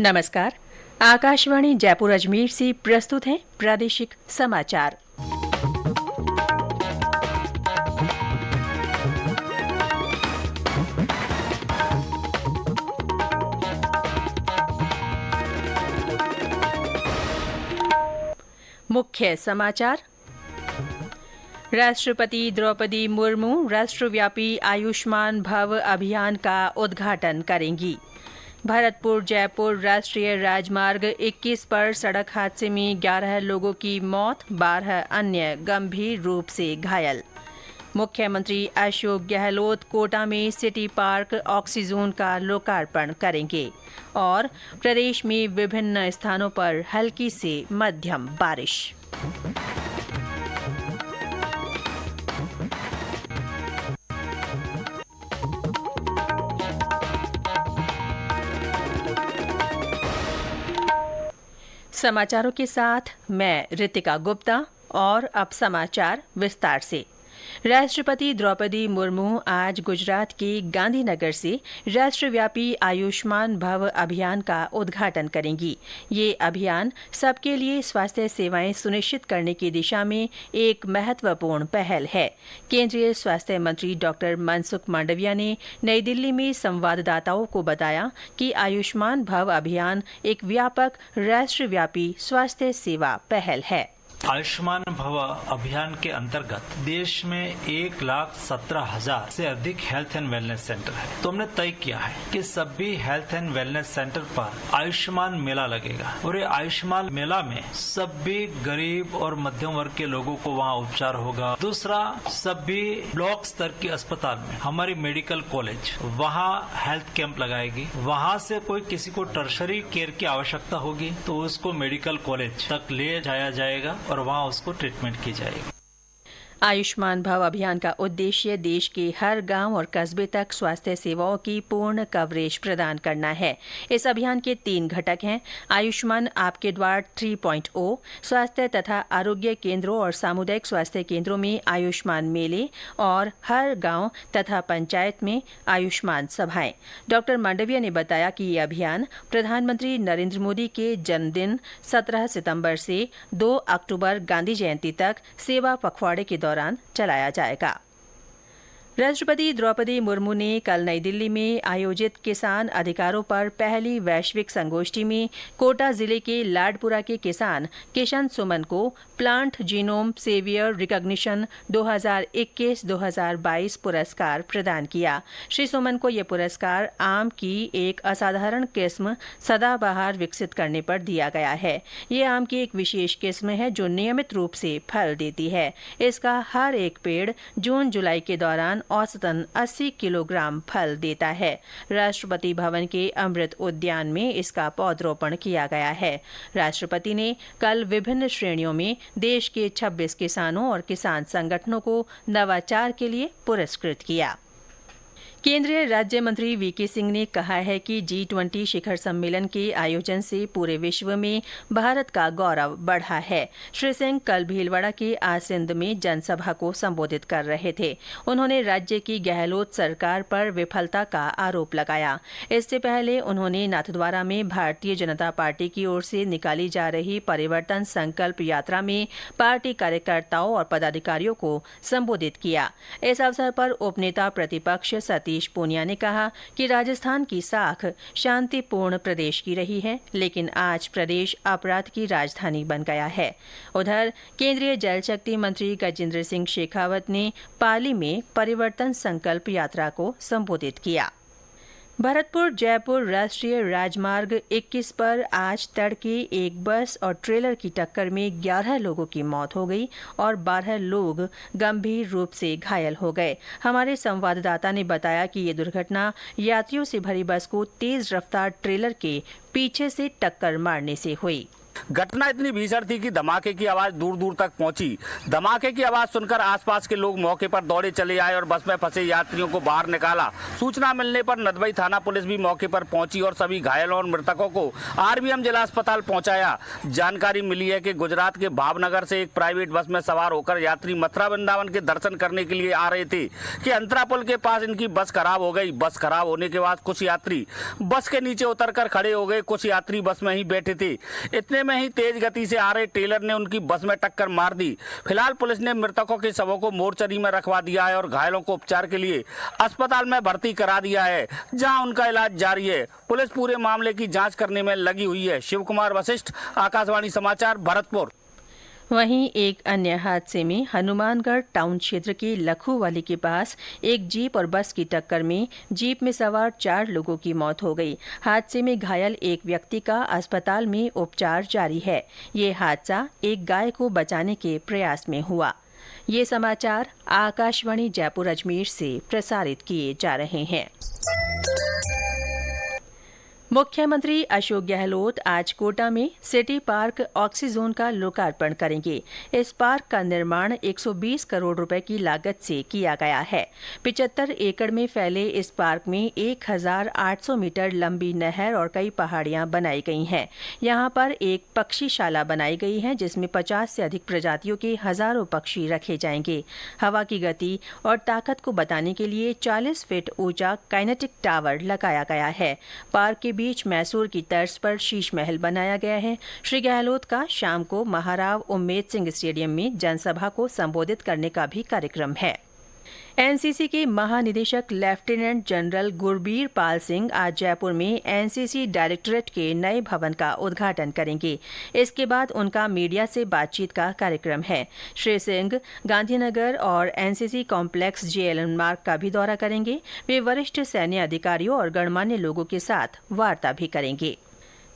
नमस्कार। आकाशवाणी जयपुर अजमेर से प्रस्तुत हैं प्रादेशिक समाचार। मुख्य समाचार। राष्ट्रपति द्रौपदी मुर्मू राष्ट्रव्यापी आयुष्मान भव अभियान का उद्घाटन करेंगी। भरतपुर जयपुर राष्ट्रीय राजमार्ग 21 पर सड़क हादसे में 11 लोगों की मौत, 12 अन्य गंभीर रूप से घायल। मुख्यमंत्री अशोक गहलोत कोटा में सिटी पार्क ऑक्सीजोन का लोकार्पण करेंगे। और प्रदेश में विभिन्न स्थानों पर हल्की से मध्यम बारिश। समाचारों के साथ मैं रितिका गुप्ता। और अब समाचार विस्तार से। राष्ट्रपति द्रौपदी मुर्मू आज गुजरात के गांधीनगर से राष्ट्रव्यापी आयुष्मान भव अभियान का उद्घाटन करेंगी। ये अभियान सबके लिए स्वास्थ्य सेवाएं सुनिश्चित करने की दिशा में एक महत्वपूर्ण पहल है। केंद्रीय स्वास्थ्य मंत्री डॉक्टर मनसुख मांडविया ने नई दिल्ली में संवाददाताओं को बताया कि आयुष्मान भव अभियान एक व्यापक राष्ट्रव्यापी स्वास्थ्य सेवा पहल है। आयुष्मान भव अभियान के अंतर्गत देश में 1,17,000 से अधिक हेल्थ एंड वेलनेस सेंटर है। तो हमने तय किया है कि सभी हेल्थ एंड वेलनेस सेंटर पर आयुष्मान मेला लगेगा और ये आयुष्मान मेला में सभी गरीब और मध्यम वर्ग के लोगों को वहाँ उपचार होगा। दूसरा, सभी ब्लॉक स्तर के अस्पताल में हमारी मेडिकल कॉलेज वहाँ हेल्थ कैंप लगाएगी। वहाँ से कोई किसी को टर्शरी केयर की आवश्यकता होगी तो उसको मेडिकल कॉलेज तक ले जाया जाएगा और वहाँ उसको ट्रीटमेंट की जाएगी। आयुष्मान भव अभियान का उद्देश्य देश के हर गांव और कस्बे तक स्वास्थ्य सेवाओं की पूर्ण कवरेज प्रदान करना है। इस अभियान के 3 घटक हैं। आयुष्मान आपके द्वार 3.0, स्वास्थ्य तथा आरोग्य केंद्रों और सामुदायिक स्वास्थ्य केंद्रों में आयुष्मान मेले और हर गांव तथा पंचायत में आयुष्मान सभाएं। डॉक्टर मांडविया ने बताया कि ये अभियान प्रधानमंत्री नरेंद्र मोदी के जन्मदिन 17 सितंबर से 2 अक्टूबर गांधी जयंती तक सेवा पखवाड़े के दौरान चलाया जाएगा। राष्ट्रपति द्रौपदी मुर्मू ने कल नई दिल्ली में आयोजित किसान अधिकारों पर पहली वैश्विक संगोष्ठी में कोटा जिले के लाडपुरा के किसान किशन सुमन को प्लांट जीनोम सेवियर रिकॉग्निशन 2021-2022 पुरस्कार प्रदान किया। श्री सुमन को यह पुरस्कार आम की एक असाधारण किस्म सदाबहार विकसित करने पर दिया गया है। ये आम की एक विशेष किस्म है जो नियमित रूप से फल देती है। इसका हर एक पेड़ जून जुलाई के दौरान औसतन 80 किलोग्राम फल देता है। राष्ट्रपति भवन के अमृत उद्यान में इसका पौधरोपण किया गया है। राष्ट्रपति ने कल विभिन्न श्रेणियों में देश के 26 किसानों और किसान संगठनों को नवाचार के लिए पुरस्कृत किया। केंद्रीय राज्य मंत्री वीके सिंह ने कहा है कि G20 शिखर सम्मेलन के आयोजन से पूरे विश्व में भारत का गौरव बढ़ा है। श्री सिंह कल भीलवाड़ा के आसिंद में जनसभा को संबोधित कर रहे थे। उन्होंने राज्य की गहलोत सरकार पर विफलता का आरोप लगाया। इससे पहले उन्होंने नाथद्वारा में भारतीय जनता पार्टी की ओर से निकाली जा रही परिवर्तन संकल्प यात्रा में पार्टी कार्यकर्ताओं और पदाधिकारियों को संबोधित किया। इस अवसर पर उपनेता प्रतिपक्ष सतीश पूनिया ने कहा कि राजस्थान की साख शांतिपूर्ण प्रदेश की रही है, लेकिन आज प्रदेश अपराध की राजधानी बन गया है। उधर केंद्रीय जल शक्ति मंत्री गजेंद्र सिंह शेखावत ने पाली में परिवर्तन संकल्प यात्रा को संबोधित किया। भरतपुर जयपुर राष्ट्रीय राजमार्ग 21 पर आज तड़के एक बस और ट्रेलर की टक्कर में 11 लोगों की मौत हो गई और 12 लोग गंभीर रूप से घायल हो गए। हमारे संवाददाता ने बताया कि ये दुर्घटना यात्रियों से भरी बस को तेज रफ्तार ट्रेलर के पीछे से टक्कर मारने से हुई। घटना इतनी भीषण थी कि धमाके की आवाज दूर दूर तक पहुंची। धमाके की आवाज सुनकर आसपास के लोग मौके पर दौड़े चले आए और बस में फंसे यात्रियों को बाहर निकाला। सूचना मिलने पर नदबई थाना पुलिस भी मौके पर पहुंची और सभी घायलों और मृतकों को आरबीएम जिला अस्पताल पहुंचाया। जानकारी मिली है कि गुजरात के भावनगर से एक प्राइवेट बस में सवार होकर यात्री मथुरा वृंदावन के दर्शन करने के लिए आ रहे थे कि अंतरा पुल के पास इनकी बस खराब हो गई। बस खराब होने के बाद कुछ यात्री बस के नीचे उतरकर खड़े हो गए। कुछ यात्री बस में ही बैठे थे। इतने में ही तेज गति से आ रहे टेलर ने उनकी बस में टक्कर मार दी। फिलहाल पुलिस ने मृतकों के शवों को मोर्चरी में रखवा दिया है और घायलों को उपचार के लिए अस्पताल में भर्ती करा दिया है, जहां उनका इलाज जारी है। पुलिस पूरे मामले की जांच करने में लगी हुई है। शिव कुमार वशिष्ठ, आकाशवाणी समाचार, भरतपुर। वहीं एक अन्य हादसे में हनुमानगढ़ टाउन क्षेत्र के लखूवाली के पास एक जीप और बस की टक्कर में जीप में सवार 4 लोगों की मौत हो गई। हादसे में घायल एक व्यक्ति का अस्पताल में उपचार जारी है। ये हादसा एक गाय को बचाने के प्रयास में हुआ। ये समाचार आकाशवाणी जयपुर अजमेर से प्रसारित किए जा रहे हैं। मुख्यमंत्री अशोक गहलोत आज कोटा में सिटी पार्क ऑक्सीजोन का लोकार्पण करेंगे। इस पार्क का निर्माण 120 करोड़ रुपए की लागत से किया गया है। 75 एकड़ में फैले इस पार्क में 1800 मीटर लंबी नहर और कई पहाड़ियां बनाई गई हैं। यहां पर एक पक्षीशाला बनाई गई है जिसमें 50 से अधिक प्रजातियों के हजारों पक्षी रखे जाएंगे। हवा की गति और ताकत को बताने के लिए 40 फीट ऊंचा काइनेटिक टावर लगाया गया है। पार्क के बीच मैसूर की तर्ज पर शीश महल बनाया गया है। श्री गहलोत का शाम को महाराव उम्मेद सिंह स्टेडियम में जनसभा को संबोधित करने का भी कार्यक्रम है। एनसीसी के महानिदेशक लेफ्टिनेंट जनरल गुरबीर पाल सिंह आज जयपुर में एनसीसी डायरेक्टोरेट के नए भवन का उद्घाटन करेंगे। इसके बाद उनका मीडिया से बातचीत का कार्यक्रम है। श्री सिंह गांधीनगर और एनसीसी कॉम्प्लेक्स जेएलएन मार्ग का भी दौरा करेंगे। वे वरिष्ठ सैन्य अधिकारियों और गणमान्य लोगों के साथ वार्ता भी करेंगे।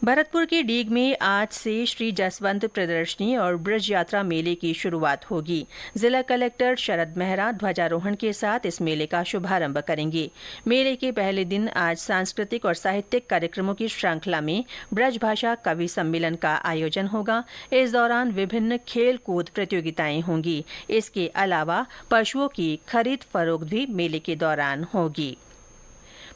भरतपुर के डीग में आज से श्री जसवंत प्रदर्शनी और ब्रज यात्रा मेले की शुरुआत होगी। जिला कलेक्टर शरद मेहरा ध्वजारोहण के साथ इस मेले का शुभारंभ करेंगे। मेले के पहले दिन आज सांस्कृतिक और साहित्यिक कार्यक्रमों की श्रृंखला में ब्रज भाषा कवि सम्मेलन का आयोजन होगा। इस दौरान विभिन्न खेल कूद प्रतियोगिताएं होंगी। इसके अलावा पशुओं की खरीद फरोख्त भी मेले के दौरान होगी।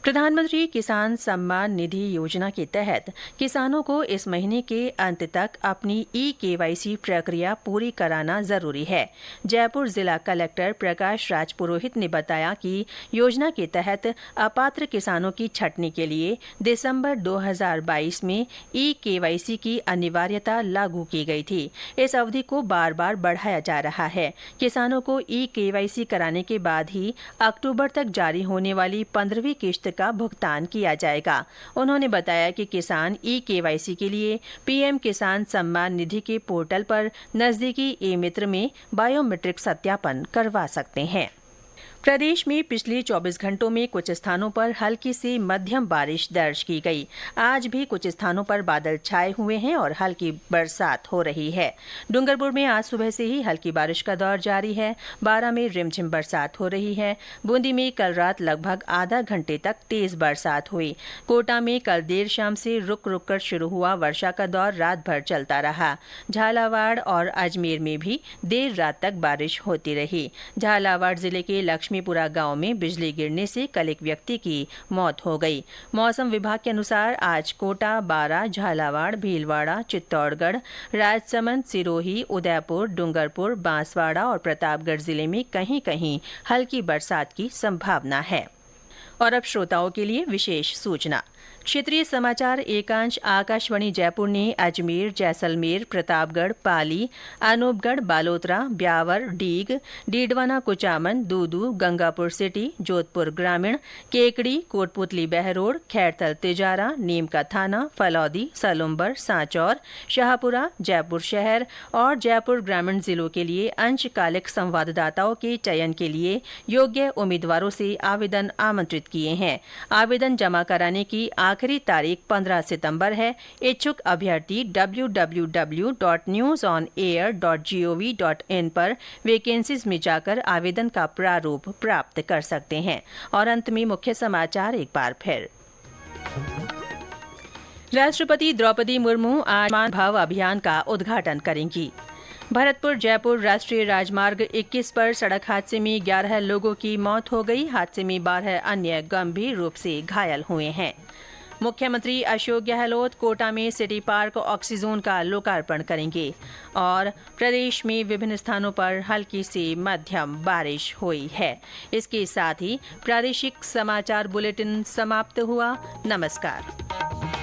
प्रधानमंत्री किसान सम्मान निधि योजना के तहत किसानों को इस महीने के अंत तक अपनी ई-केवाईसी प्रक्रिया पूरी कराना जरूरी है। जयपुर जिला कलेक्टर प्रकाश राज पुरोहित ने बताया कि योजना के तहत अपात्र किसानों की छंटनी के लिए दिसंबर 2022 में ई-केवाईसी की अनिवार्यता लागू की गई थी। इस अवधि को बार बार बढ़ाया जा रहा है। किसानों को ई-केवाईसी कराने के बाद ही अक्टूबर तक जारी होने वाली 15वीं किश्त का भुगतान किया जाएगा। उन्होंने बताया कि किसान ई-केवाईसी के लिए पीएम किसान सम्मान निधि के पोर्टल पर नजदीकी ई-मित्र में बायोमेट्रिक सत्यापन करवा सकते हैं। प्रदेश में पिछले 24 घंटों में कुछ स्थानों पर हल्की से मध्यम बारिश दर्ज की गई। आज भी कुछ स्थानों पर बादल छाए हुए हैं और हल्की बरसात हो रही है। डूंगरपुर में आज सुबह से ही हल्की बारिश का दौर जारी है। बारां में रिमझिम बरसात हो रही है। बूंदी में कल रात लगभग आधा घंटे तक तेज बरसात हुई। कोटा में कल देर शाम से रुक रुक कर शुरू हुआ वर्षा का दौर रात भर चलता रहा। झालावाड़ और अजमेर में भी देर रात तक बारिश होती रही। झालावाड़ जिले के लक्ष्मीपुरा गांव में बिजली गिरने से कल एक व्यक्ति की मौत हो गई। मौसम विभाग के अनुसार आज कोटा, बारां, झालावाड़, भीलवाड़ा, चित्तौड़गढ़, राजसमंद, सिरोही, उदयपुर, डूंगरपुर, बांसवाड़ा और प्रतापगढ़ जिले में कहीं कहीं हल्की बरसात की संभावना है। और अब श्रोताओं के लिए विशेष सूचना। क्षेत्रीय समाचार एकांश आकाशवाणी जयपुर ने अजमेर, जैसलमेर, प्रतापगढ़, पाली, अनूपगढ़, बालोतरा, ब्यावर, डीग, डीडवाना, कुचामन, दूदू, गंगापुर सिटी, जोधपुर ग्रामीण, केकड़ी, कोटपुतली बहरोड, खैरथल तिजारा, नीम का थाना, फलौदी, सलुम्बर, सांचौर, शाहपुरा, जयपुर शहर और जयपुर ग्रामीण जिलों के लिए अंशकालिक संवाददाताओं के चयन के लिए योग्य उम्मीदवारों से आवेदन आमंत्रित किए हैं। आवेदन जमा कराने की आखिरी तारीख 15 सितंबर है। इच्छुक अभ्यर्थी www.newsonair.gov.in पर वैकेंसीज में जाकर आवेदन का प्रारूप प्राप्त कर सकते हैं। और अंत में मुख्य समाचार एक बार फिर। राष्ट्रपति द्रौपदी मुर्मू आज मान भाव अभियान का उद्घाटन करेंगी। भरतपुर जयपुर राष्ट्रीय राजमार्ग 21 पर सड़क हादसे में 11 लोगों की मौत हो गई। हादसे में 12 अन्य गंभीर रूप से घायल हुए हैं। मुख्यमंत्री अशोक गहलोत कोटा में सिटी पार्क ऑक्सीजोन का लोकार्पण करेंगे। और प्रदेश में विभिन्न स्थानों पर हल्की से मध्यम बारिश हुई है। इसके साथ ही प्रादेशिक समाचार बुलेटिन समाप्त हुआ। नमस्कार।